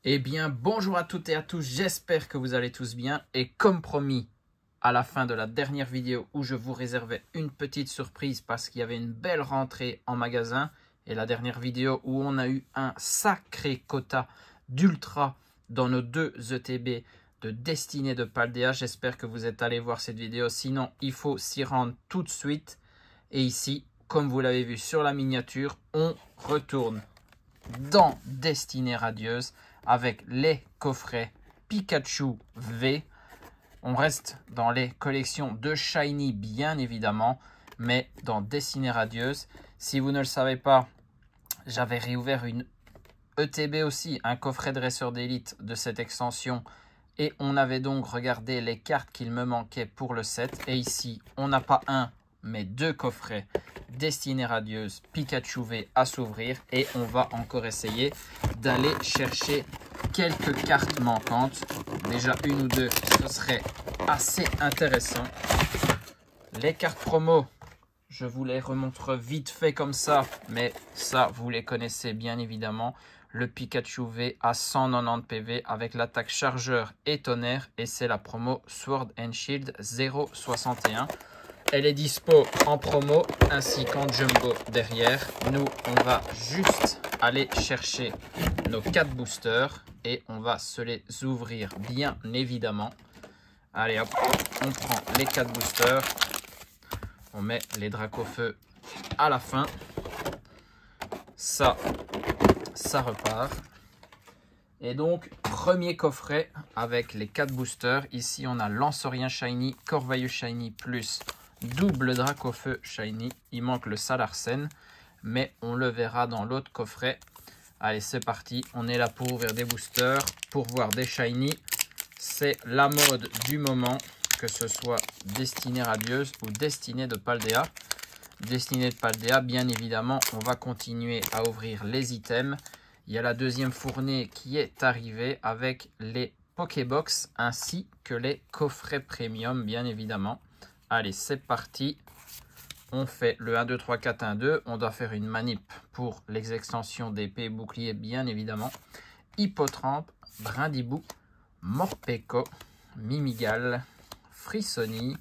Eh bien, bonjour à toutes et à tous, j'espère que vous allez tous bien. Et comme promis, à la fin de la dernière vidéo où je vous réservais une petite surprise parce qu'il y avait une belle rentrée en magasin, et la dernière vidéo où on a eu un sacré quota d'ultra dans nos deux ETB de Destinée de Paldea. J'espère que vous êtes allés voir cette vidéo, sinon il faut s'y rendre tout de suite. Et ici, comme vous l'avez vu sur la miniature, on retourne dans Destinée Radieuse avec les coffrets Pikachu V. On reste dans les collections de Shiny bien évidemment, mais dans Destinée Radieuse. Si vous ne le savez pas, j'avais réouvert une ETB aussi, un coffret dresseur d'élite de cette extension. Et on avait donc regardé les cartes qu'il me manquait pour le set. Et ici, on n'a pas un, mais deux coffrets Destinée Radieuse Pikachu V à s'ouvrir. Et on va encore essayer d'aller chercher quelques cartes manquantes. Déjà une ou deux, ce serait assez intéressant. Les cartes promo, je vous les remontre vite fait comme ça. Mais ça, vous les connaissez bien évidemment. Le Pikachu V à 190 PV avec l'attaque chargeur et tonnerre. Et c'est la promo Sword and Shield 0,61. Elle est dispo en promo ainsi qu'en jumbo derrière. Nous, on va juste aller chercher nos 4 boosters et on va se les ouvrir bien évidemment. Allez hop, on prend les 4 boosters. On met les Dracofeu à la fin. Ça repart. Et donc, premier coffret avec les 4 boosters. Ici, on a Lanceurien Shiny, Corvailleux Shiny plus double Dracofeu Shiny. Il manque le Salarsen, mais on le verra dans l'autre coffret. Allez, c'est parti. On est là pour ouvrir des boosters, pour voir des Shiny. C'est la mode du moment, que ce soit Destinée Radieuse ou Destinée de Paldea. Destinée de Paldea, bien évidemment, on va continuer à ouvrir les items. Il y a la deuxième fournée qui est arrivée avec les Pokébox ainsi que les coffrets premium, bien évidemment. Allez, c'est parti. On fait le 1, 2, 3, 4, 1, 2. On doit faire une manip pour les extensions d'épée et bouclier, bien évidemment. Hippotrampe, Brindibou, Morpeko, Mimigal, Frissoni,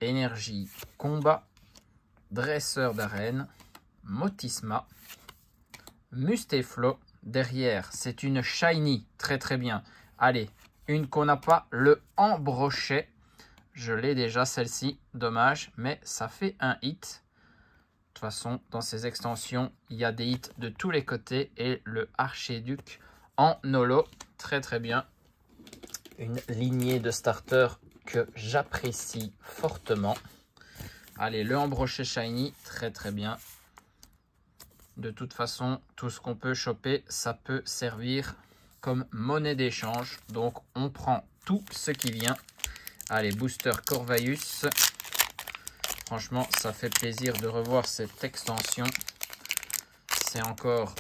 Énergie Combat, Dresseur d'arène, Motisma, Mustéflo. Derrière, c'est une Shiny, très très bien. Allez, une qu'on n'a pas, le Ambrochet. Je l'ai déjà celle-ci, dommage, mais ça fait un hit. De toute façon, dans ces extensions, il y a des hits de tous les côtés. Et le Archiduc en holo, très très bien. Une lignée de starters que j'apprécie fortement. Allez, le Ambrochet Shiny, très très bien. De toute façon, tout ce qu'on peut choper, ça peut servir comme monnaie d'échange. Donc, on prend tout ce qui vient. Allez, booster Corvaillus. Franchement, ça fait plaisir de revoir cette extension. C'est encore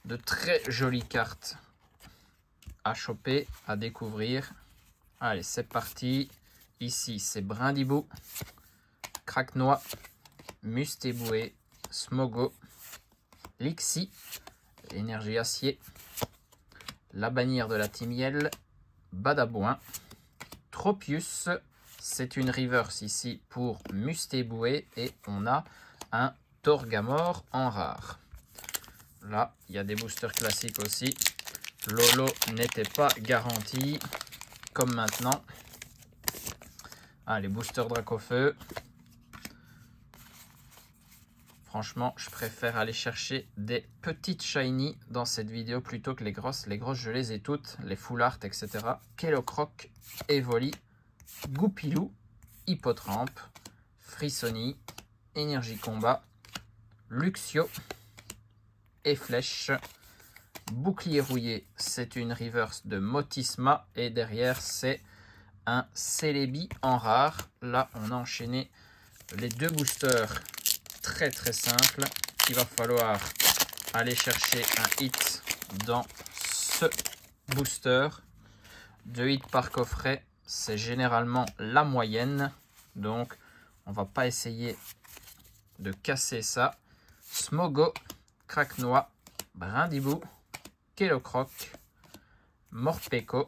de très jolies cartes à choper, à découvrir. Allez, c'est parti. Ici, c'est Brindibou, Craquenois, Mustéboué, Smogo, Lixie, Énergie Acier, la bannière de la Timiel, Badabouin, Tropius, c'est une reverse ici pour Mustéboué et on a un Torgamore en rare. Là, il y a des boosters classiques aussi. Lolo n'était pas garanti comme maintenant. Allez, booster Dracofeu. Franchement, je préfère aller chercher des petites shiny dans cette vidéo plutôt que les grosses. Les grosses, je les ai toutes. Les full art, etc. Kellocroc, Evoli, Goupilou, Hippotrampe, Frissoni, Énergie Combat, Luxio et Flèche. Bouclier rouillé, c'est une reverse de Motisma. Et derrière, c'est un Celebi en rare. Là, on a enchaîné les deux boosters. Très très simple. Il va falloir aller chercher un hit dans ce booster. 2 hits par coffret, c'est généralement la moyenne. Donc, on va pas essayer de casser ça. Smogo, Craquenois, Brindibou, Kellocroc, Morpeko,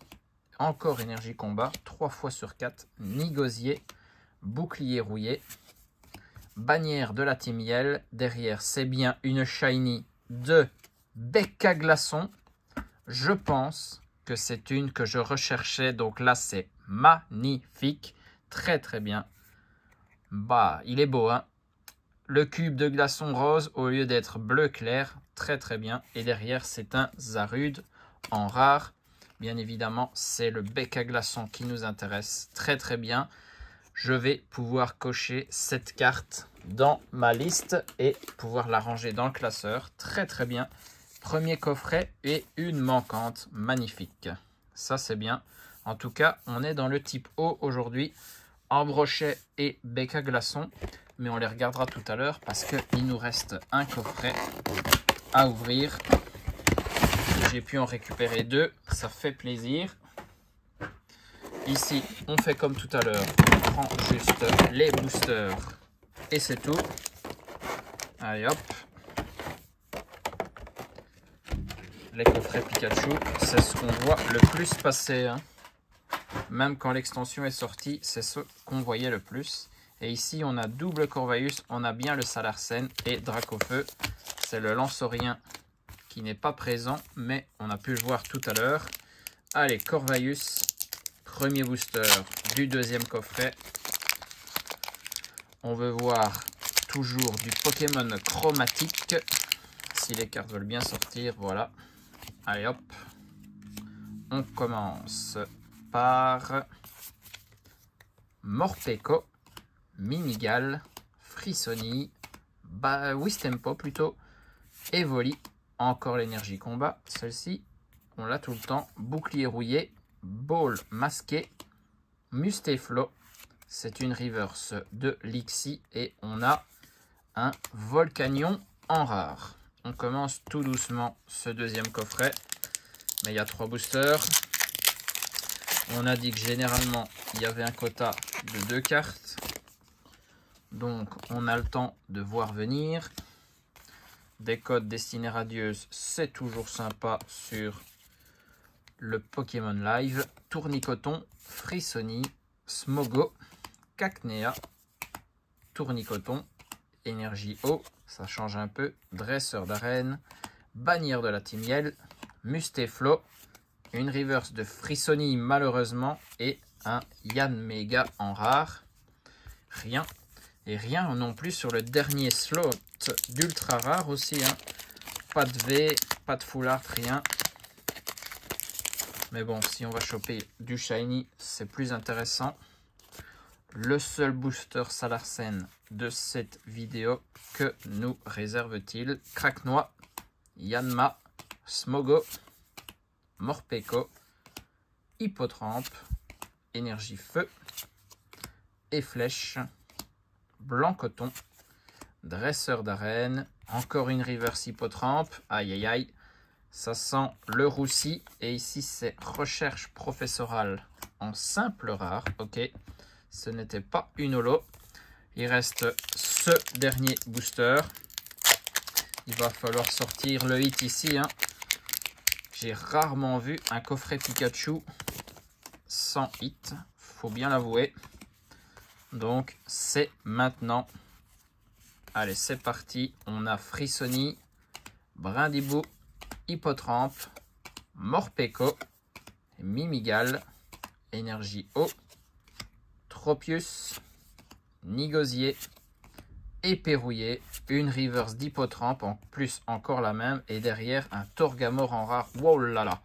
encore énergie combat, 3 fois sur 4, Nigosier, bouclier rouillé, bannière de la Team Yell. Derrière, c'est bien une shiny de Becca Glaçon. Je pense que c'est une que je recherchais. Donc là, c'est magnifique. Très, très bien. Bah, il est beau, hein. Le cube de glaçon rose au lieu d'être bleu clair. Très, très bien. Et derrière, c'est un Zarude en rare. Bien évidemment, c'est le Becca Glaçon qui nous intéresse. Très, très bien. Je vais pouvoir cocher cette carte dans ma liste et pouvoir la ranger dans le classeur. Très, très bien. Premier coffret et une manquante. Magnifique. Ça, c'est bien. En tout cas, on est dans le type O aujourd'hui. Ambrochet et Becca Glaçon. Mais on les regardera tout à l'heure parce qu'il nous reste un coffret à ouvrir. J'ai pu en récupérer 2. Ça fait plaisir. Ici, on fait comme tout à l'heure. On prend juste les boosters et c'est tout. Allez hop. Les coffrets Pikachu, c'est ce qu'on voit le plus passer, hein. Même quand l'extension est sortie, c'est ce qu'on voyait le plus. Et ici, on a double Corvaeus, on a bien le Salarsen et Dracofeu. C'est le Lanceorien qui n'est pas présent, mais on a pu le voir tout à l'heure. Allez, Corvaeus, premier booster du deuxième coffret. On veut voir toujours du Pokémon chromatique. Si les cartes veulent bien sortir, voilà. Allez hop, on commence par Morpeko, Mimigal, Frissoni, Wistempo plutôt, Evoli, encore l'énergie combat, celle-ci, on l'a tout le temps, bouclier rouillé, Ball masqué, Mustaflo, c'est une reverse de Lixie et on a un Volcanion en rare. On commence tout doucement ce deuxième coffret, mais il y a 3 boosters. On a dit que généralement, il y avait un quota de 2 cartes. Donc, on a le temps de voir venir. Des codes destinés radieuses, c'est toujours sympa sur le Pokémon Live. Tournicoton, Frissoni, Smogo, Cacnea, Tournicoton, Énergie eau, ça change un peu. Dresseur d'arène, bannière de la Team Yell, Mustaflo, une reverse de Frissoni malheureusement et un Yanmega en rare. Rien. Et rien non plus sur le dernier slot d'ultra rare aussi, hein. Pas de V, pas de full art, rien. Mais bon, si on va choper du shiny, c'est plus intéressant. Le seul booster Salarsen de cette vidéo, que nous réserve-t-il? Craquenois, Yanma, Smogo, Morpeko, Hippotrampe, Énergie Feu, et Flèche, Blanc Coton, Dresseur d'arène, encore une reverse Hippotrampe, aïe aïe aïe, ça sent le roussi. Et ici c'est recherche professorale en simple rare, ok. Ce n'était pas une holo. Il reste ce dernier booster. Il va falloir sortir le hit ici, hein. J'ai rarement vu un coffret Pikachu sans hit. Faut bien l'avouer. Donc, c'est maintenant. Allez, c'est parti. On a Frissoni, Brindibou, Hippotrampe, Morpeko, Mimigal, Énergie eau, Tropius, Nigosier, Éperrouillé, une reverse d'Hippotrampe, en plus encore la même, et derrière un Torgamore en rare. Wow là là,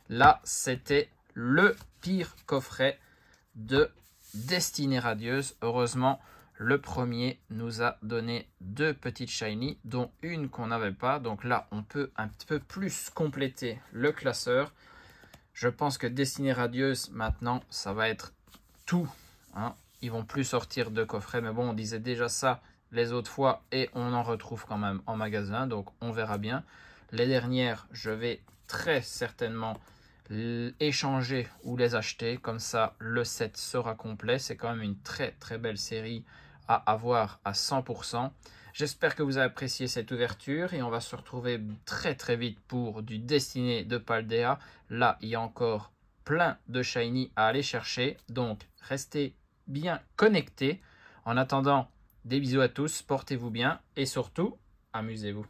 là c'était le pire coffret de Destinée Radieuse. Heureusement, le premier nous a donné 2 petites shiny, dont une qu'on n'avait pas. Donc là, on peut un petit peu plus compléter le classeur. Je pense que Destinée Radieuse, maintenant, ça va être tout, hein. Ils vont plus sortir de coffrets, mais bon, on disait déjà ça les autres fois et on en retrouve quand même en magasin, donc on verra bien. Les dernières, je vais très certainement échanger ou les acheter, comme ça le set sera complet. C'est quand même une très très belle série à avoir à 100%. J'espère que vous avez apprécié cette ouverture et on va se retrouver très très vite pour du Destiné de Paldea. Là, il y a encore plein de shiny à aller chercher, donc restez bien connectés. En attendant, des bisous à tous, portez-vous bien et surtout, amusez-vous.